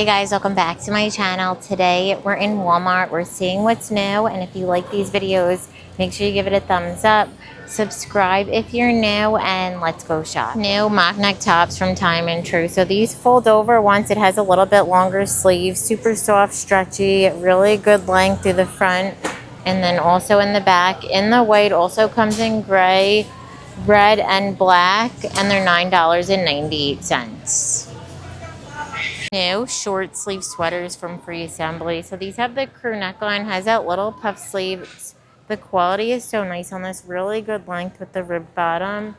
Hey guys, welcome back to my channel. Today we're in Walmart. We're seeing what's new, and if you like these videos, make sure you give it a thumbs up. Subscribe if you're new, and let's go shop. New mock neck tops from Time and True. So these fold over once. It has a little bit longer sleeve, super soft, stretchy, really good length through the front, and then also in the back. In the white also comes in gray, red, and black, and they're $9.98. New short sleeve sweaters from Free Assembly. So these have the crew neckline, has that little puff sleeve. The quality is so nice on this, really good length with the rib bottom,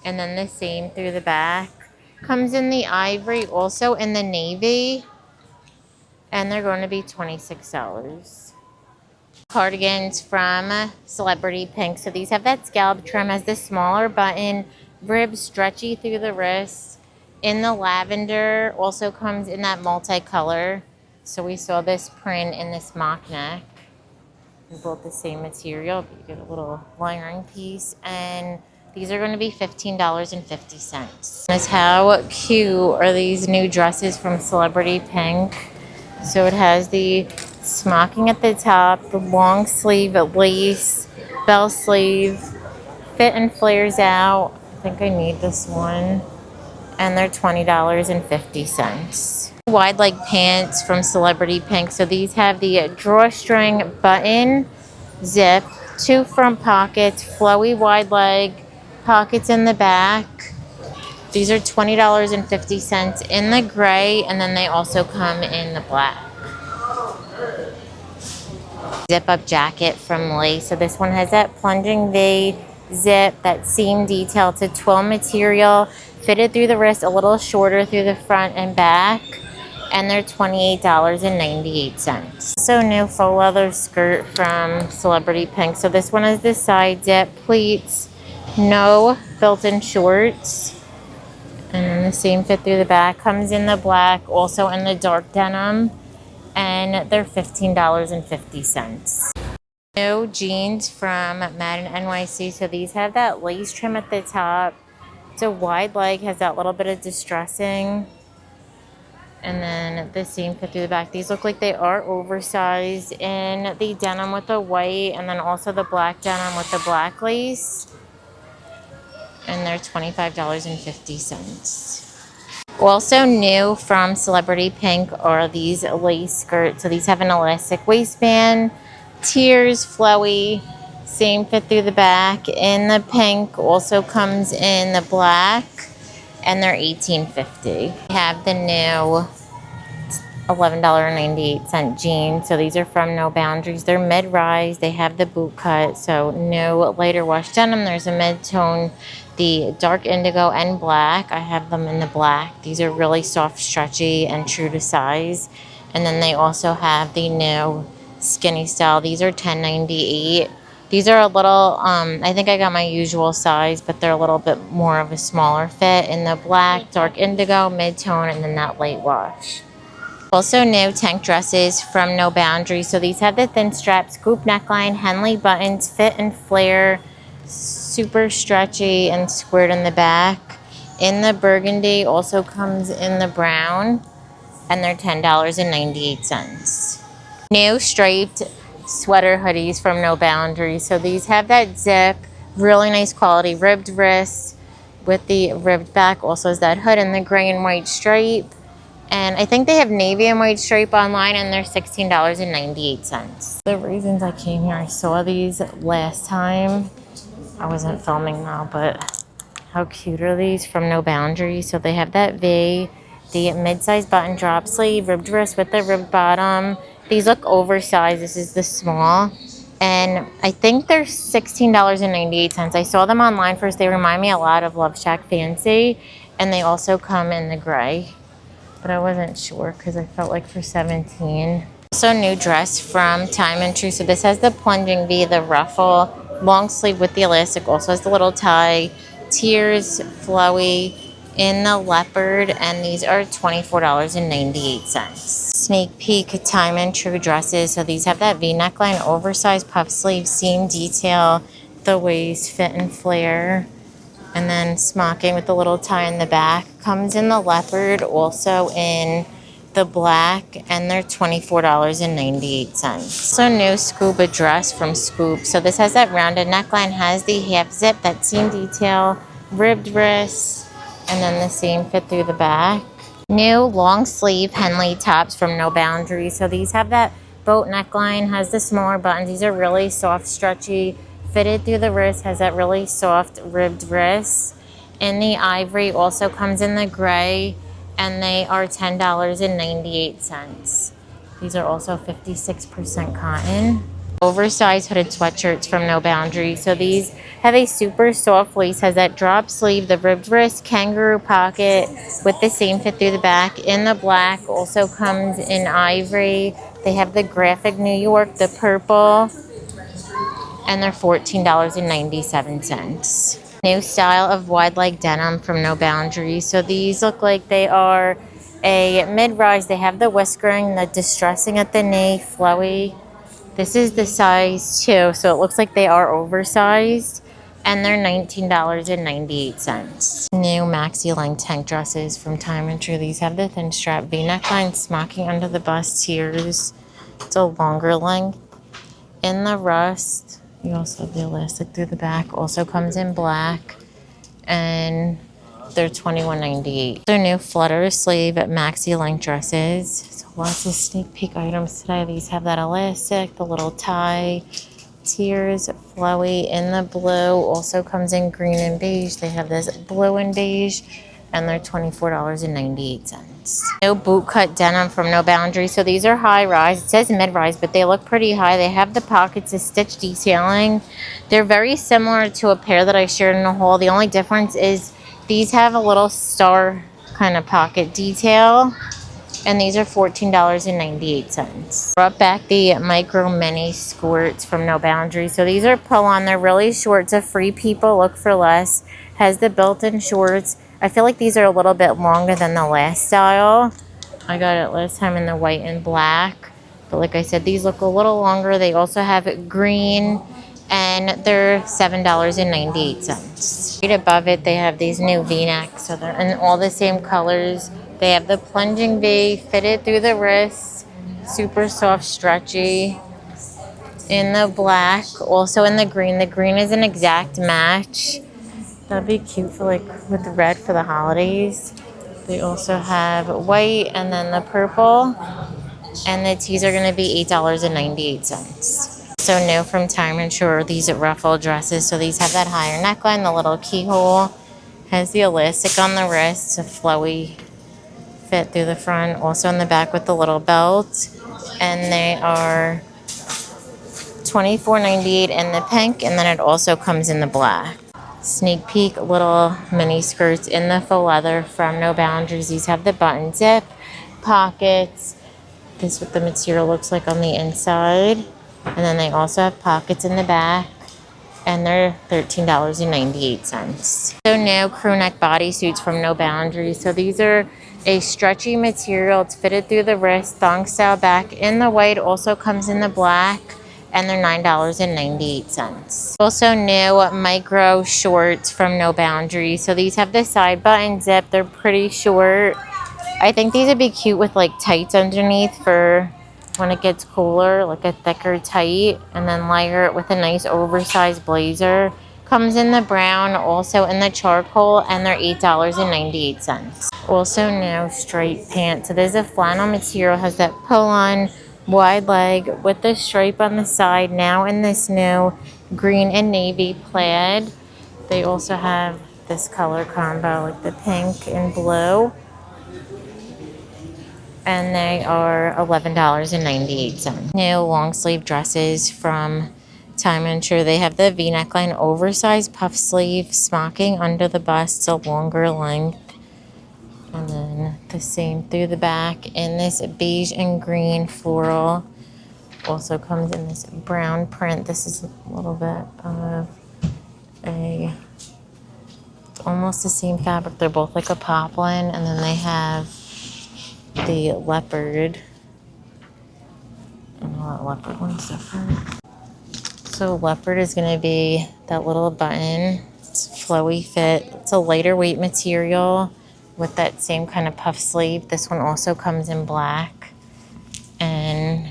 and then the same through the back. Comes in the ivory, also in the navy, and they're going to be $26. Cardigans from Celebrity Pink. So these have that scallop trim, has the smaller button, rib stretchy through the wrist. In the lavender, also comes in that multicolor. So we saw this print in this mock neck. They're both the same material, but you get a little layering piece. And these are going to be $15.50. Notice how cute are these new dresses from Celebrity Pink. So it has the smocking at the top, the long sleeve lace, bell sleeve, fit and flares out. I think I need this one. And they're $20.50. Wide leg pants from Celebrity Pink. So these have the drawstring button, zip, two front pockets, flowy wide leg, pockets in the back. These are $20.50 in the gray, and then they also come in the black. Zip up jacket from Lace. So this one has that plunging V zip, that seam detail to twill material, fitted through the wrist, a little shorter through the front and back, and they're $28.98. So new faux leather skirt from Celebrity Pink. So this one has the side zip, pleats, no built-in shorts, and then the same fit through the back. Comes in the black, also in the dark denim, and they're $15.50. New jeans from Madden NYC. So these have that lace trim at the top. It's a wide leg, has that little bit of distressing, and then the same fit through the back. These look like they are oversized in the denim with the white, and then also the black denim with the black lace, and they're $25.50. Also new from Celebrity Pink are these lace skirts. So these have an elastic waistband, tiers, flowy, same fit through the back. In the pink, also comes in the black, and they're $18.50. We have the new $11.98 jeans. So these are from No Boundaries. They're mid-rise. They have the boot cut. So no lighter wash denim. There's a mid-tone, the dark indigo and black. I have them in the black. These are really soft, stretchy, and true to size. And then they also have the new skinny style. These are $10.98. These are a little, I think I got my usual size, but they're a little bit more of a smaller fit in the black, dark indigo, mid-tone, and then that light wash. Also new tank dresses from No Boundaries. So these have the thin strap, scoop neckline, Henley buttons, fit and flare, super stretchy and squared in the back. In the burgundy, also comes in the brown, and they're $10.98. New striped sweater hoodies from No Boundaries. So these have that zip, really nice quality, ribbed wrists with the ribbed back. Also has that hood in the gray and white stripe. And I think they have navy and white stripe online, and they're $16.98. The reasons I came here, I saw these last time. I wasn't filming now, but how cute are these from No Boundaries? So they have that V, the mid-size button drop sleeve, ribbed wrist with the ribbed bottom. These look oversized. This is the small. And I think they're $16.98. I saw them online first. They remind me a lot of LoveShackFancy. And they also come in the gray. But I wasn't sure because I felt like for $17. Also new dress from Time and True. So this has the plunging V, the ruffle, long sleeve with the elastic. Also has the little tie, tiers, flowy, in the leopard, and these are $24.98. Sneak peek Time and True dresses. So these have that V neckline, oversized puff sleeve, seam detail, the waist, fit and flare, and then smocking with the little tie in the back. Comes in the leopard, also in the black, and they're $24.98. So new scuba dress from Scoop. So this has that rounded neckline, has the half zip, that seam detail, ribbed wrists, and then the same fit through the back. New long sleeve Henley tops from No Boundaries. So these have that boat neckline, has the smaller buttons. These are really soft, stretchy, fitted through the wrist, has that really soft ribbed wrist. In the ivory, also comes in the gray, and they are $10.98. These are also 56% cotton. Oversized hooded sweatshirts from No Boundaries. So these have a super soft fleece, has that drop sleeve, the ribbed wrist, kangaroo pocket with the same fit through the back. In the black, also comes in ivory. They have the graphic New York, the purple, and they're $14.97. New style of wide leg denim from No Boundaries. So these look like they are a mid-rise. They have the whiskering, the distressing at the knee, flowy. This is the size 2, so it looks like they are oversized, and they're $19.98. New Maxi length tank dresses from Time and True. These have the thin strap V-neck line, smocking under the bust, tiers. It's a longer length. In the rust, you also have the elastic through the back. Also comes in black, and they're $21.98. They're new FLUTTER sleeve Maxi length dresses. So lots of sneak peek items today. These have that elastic, the little tie, tiers, flowy in the blue. Also comes in green and beige. They have this blue and beige, and they're $24.98. New boot cut denim from No Boundaries. So these are high rise. It says mid rise, but they look pretty high. They have the pockets, the stitch detailing. They're very similar to a pair that I shared in a haul. The only difference is these have a little star kind of pocket detail, and these are $14.98. Brought back the micro mini skirts from No Boundaries. So these are pull-on. They're really short. It's a free people, look for less. Has the built-in shorts. I feel like these are a little bit longer than the last style. I got it last time in the white and black. But like I said, these look a little longer. They also have green, and they're $7.98. Right above it, they have these new V-necks. So they're in all the same colors. They have the plunging V, fitted through the wrist, super soft, stretchy. In the black, also in the green. The green is an exact match. That'd be cute for like with the red for the holidays. They also have white and then the purple. And the tees are going to be $8.98. So new from Time and Shore, these Ruffle dresses. So these have that higher neckline, the little keyhole. Has the elastic on the wrist, a flowy fit through the front. Also in the back with the little belt. And they are $24.98 in the pink, and then it also comes in the black. Sneak peek little mini skirts in the faux leather from No Boundaries. These have the button zip, pockets. This is what the material looks like on the inside. And then they also have pockets in the back, and they're $13.98. So new crew neck bodysuits from No Boundaries. So these are a stretchy material. It's fitted through the wrist, thong style back in the white, also comes in the black, and they're $9.98. Also new micro shorts from No Boundaries. So these have the side button zip. They're pretty short. I think these would be cute with like tights underneath for when it gets cooler, like a thicker tight, and then layer it with a nice oversized blazer. Comes in the brown, also in the charcoal, and they're $8.98. Also new straight pants. So there's a flannel material, has that pull-on wide leg with the stripe on the side, now in this new green and navy plaid. They also have this color combo, like the pink and blue, and they are $11.98. New long sleeve dresses from Time and True. They have the V neckline, oversized puff sleeve, smocking under the bust, a longer length, and then the same through the back in this beige and green floral. Also comes in this brown print. This is a little bit of almost the same fabric. They're both like a poplin, and then they have the leopard. Oh, leopard one's different. So leopard is going to be that little button. It's flowy fit. It's a lighter weight material. with that same kind of puff sleeve. This one also comes in black, and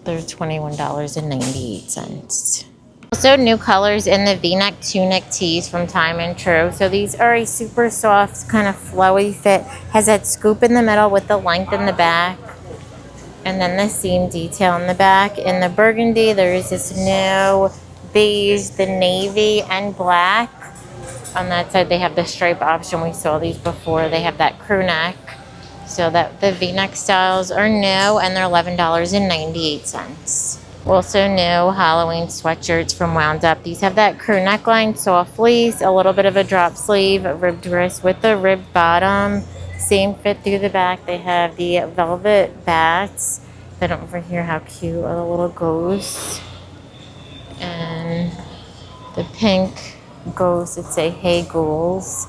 they're $21.98. Also new colors in the V-neck tunic tees from Time and True. So these are a super soft, kind of flowy fit. Has that scoop in the middle with the length in the back. And then the seam detail in the back. In the burgundy, there is this new beige, the navy, and black. On that side, they have the stripe option. We saw these before. They have that crew neck. So that the V-neck styles are new, and they're $11.98. Also new Halloween sweatshirts from Wound Up. These have that crew neckline, soft fleece, a little bit of a drop sleeve, ribbed wrist with the ribbed bottom. Same fit through the back. They have the velvet bats. Then over here, how cute are the little ghosts. And the pink ghosts that say, "Hey ghouls."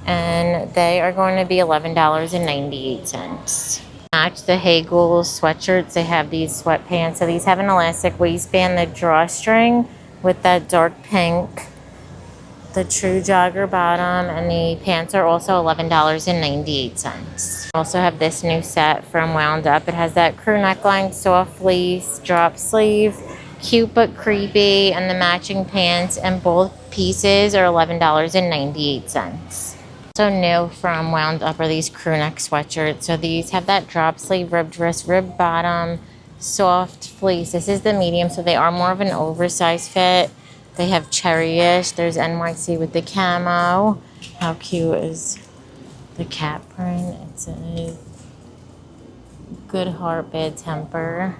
And they are going to be $11.98. Match the Hey Ghouls sweatshirts. They have these sweatpants. So these have an elastic waistband, the drawstring with that dark pink, the true jogger bottom, and the pants are also $11.98. Also have this new set from Wound Up. It has that crew neckline, soft fleece, drop sleeve, cute but creepy, and the matching pants, and both pieces are $11.98. So new from Wound Up are these crew neck sweatshirts. So these have that drop sleeve, ribbed wrist, ribbed bottom, soft fleece. This is the medium, so they are more of an oversized fit. They have cherry-ish. There's NYC with the camo. How cute is the cat print? It's a good heart, bad temper.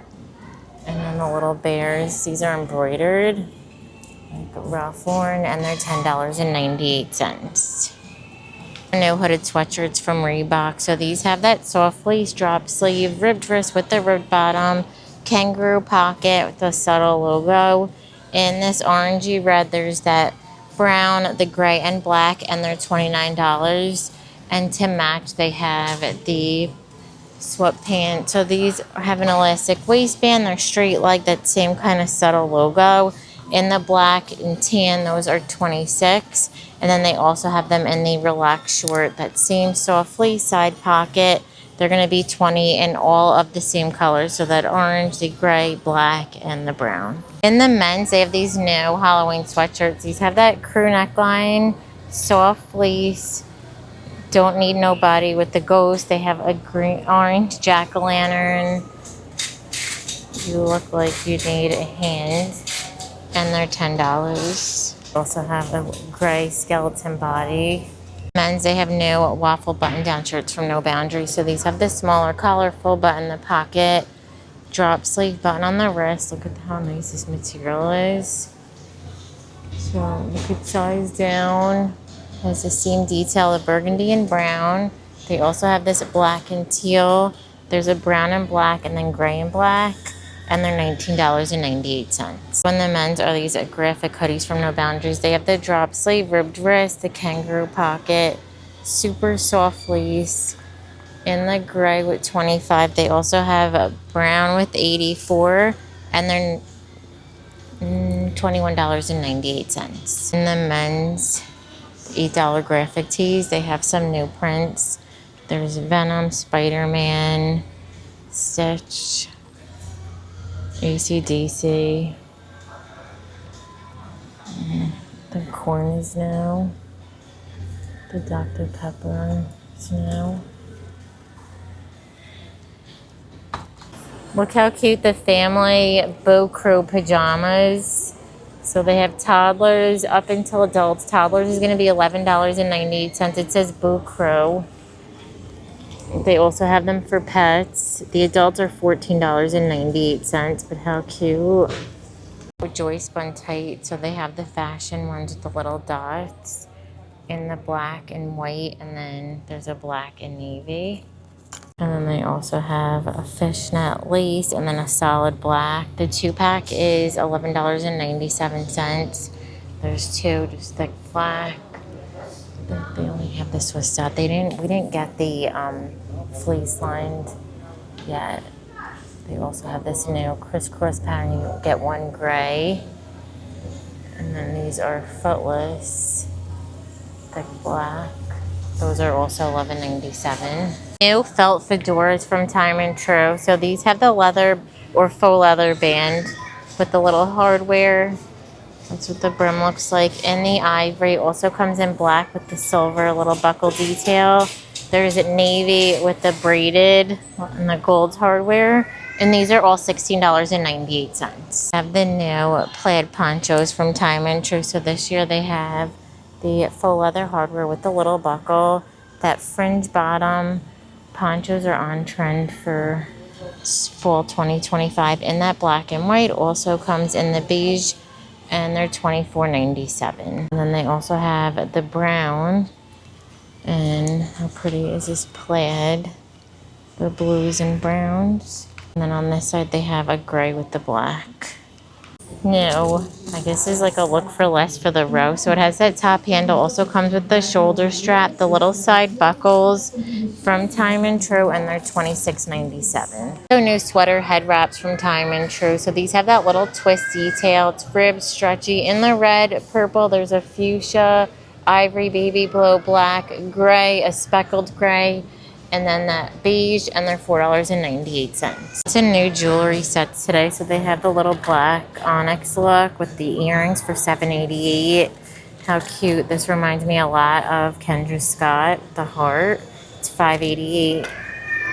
And then the little bears. These are embroidered, like Ruffle, and they're $10.98. New hooded sweatshirts from Reebok. So these have that soft fleece, drop sleeve, ribbed wrist with the ribbed bottom, kangaroo pocket with the subtle logo. In this orangey red, there's that brown, the gray, and black, and they're $29. And to match, they have the sweatpants. So these have an elastic waistband. They're straight leg, that same kind of subtle logo. In the black and tan, those are $26. And then they also have them in the relaxed short, that same soft fleece side pocket. They're going to be $20 in all of the same colors. So that orange, the gray, black, and the brown. In the men's, they have these new Halloween sweatshirts. These have that crew neckline, soft fleece, don't need nobody with the ghost. They have a green, orange jack-o'-lantern. You look like you need a hand. And they're $10. Also have a gray skeleton body. Men's, they have new waffle button-down shirts from No Boundaries. So these have the smaller collar, full button in the pocket, drop sleeve button on the wrist. Look at how nice this material is. So you could size down. Has the seam detail of burgundy and brown. They also have this black and teal. There's a brown and black, and then gray and black. And they're $19.98. On the men's are these graphic hoodies from No Boundaries. They have the drop sleeve, ribbed wrist, the kangaroo pocket, super soft fleece in the gray with 25. They also have a brown with 84, and they're $21.98. In the men's $8 graphic tees, they have some new prints. There's Venom, Spider-Man, Stitch, AC/DC. The corn is new. The Dr. Pepper is new. Look how cute the family Bow Crew pajamas. So they have toddlers up until adults. Toddlers is going to be $11.98. It says Bow Crew. They also have them for pets. The adults are $14.98, but how cute. Joy spun tight, so they have the fashion ones with the little dots in the black and white, and then there's a black and navy. And then they also have a fishnet lace and then a solid black. The 2-pack is $11.97. There's two, just thick black. They only have the Swiss dot. We didn't get the fleece lined yet. They also have this new crisscross pattern. You get one gray. And then these are footless, thick black. Those are also $11.97. New felt fedoras from Time and True. So these have the leather or faux leather band with the little hardware. That's what the brim looks like. And the ivory also comes in black with the silver little buckle detail. There's navy with the braided and the gold hardware. And these are all $16.98. I have the new plaid ponchos from Time and True. So this year they have the faux leather hardware with the little buckle, that fringe bottom. Ponchos are on trend for fall 2025 in that black and white. Also comes in the beige, and they're $24.97. And then they also have the brown, and how pretty is this plaid? The blues and browns. And then on this side they have a gray with the black. New, I guess is like a look for less for the row. So it has that top handle, also comes with the shoulder strap, the little side buckles from Time and True, and they're $26.97. So new sweater head wraps from Time and True. So these have that little twist detail. It's ribbed, stretchy. In the red, purple, there's a fuchsia, ivory, baby blue, black, gray, a speckled gray, and then that beige, and they're $4.98. It's a new jewelry sets today. So they have the little black onyx look with the earrings for $7.88. How cute. This reminds me a lot of Kendra Scott, the heart. It's $5.88.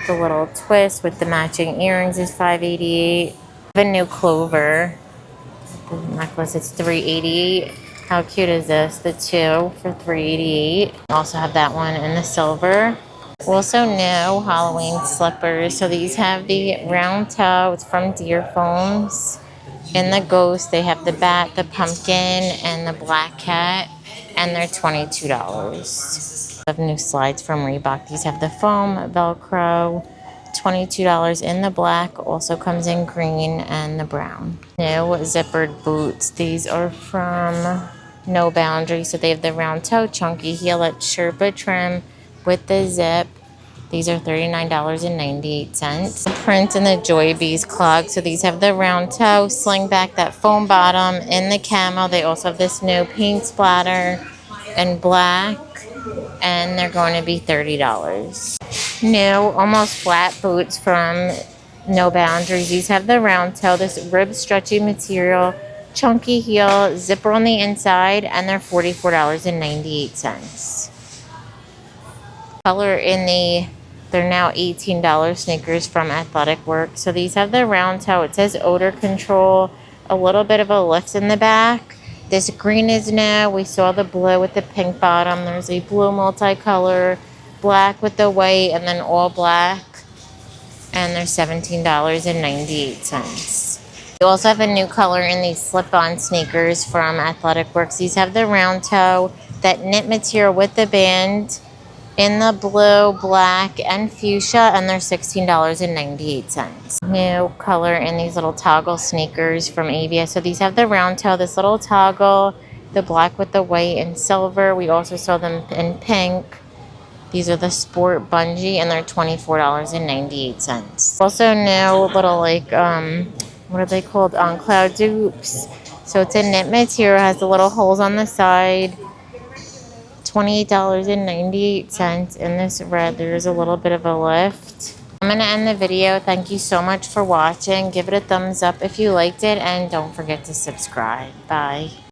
The little twist with the matching earrings is $5.88. The new clover the necklace, it's $3.88. How cute is this? The two for $3.88. Also have that one in the silver. Also new Halloween slippers. So these have the round toe. It's from Deer Foams. In the ghost, they have the bat, the pumpkin, and the black cat, and they're $22. Have new slides from Reebok. These have the foam, Velcro, $22 in the black. Also comes in green and the brown. New zippered boots. These are from No Boundary. So they have the round toe, chunky heel at Sherpa trim with the zip. These are $39.98. The print in the Joy Bees clog. So these have the round toe, sling back, that foam bottom in the camo. They also have this new paint splatter in black, and they're going to be $30. New almost flat boots from No Boundaries. These have the round toe, this rib stretchy material, chunky heel, zipper on the inside, and they're $44.98. Color in the, they're now $18 sneakers from Athletic Work. So these have the round toe. It says odor control, a little bit of a lift in the back. This green is new. We saw the blue with the pink bottom. There's a blue multicolor, black with the white, and then all black. And they're $17.98. You also have a new color in these slip-on sneakers from Athletic Works. These have the round toe, that knit material with the band in the blue, black, and fuchsia, and they're $16.98. New color in these little toggle sneakers from Avia. So these have the round toe, this little toggle, the black with the white and silver. We also saw them in pink. These are the sport bungee, and they're $24.98. Also new little like, what are they called? On Cloud dupes. So it's a knit material, has the little holes on the side. $28.98. In this red, there's a little bit of a lift. I'm going to end the video. Thank you so much for watching. Give it a thumbs up if you liked it, and don't forget to subscribe. Bye.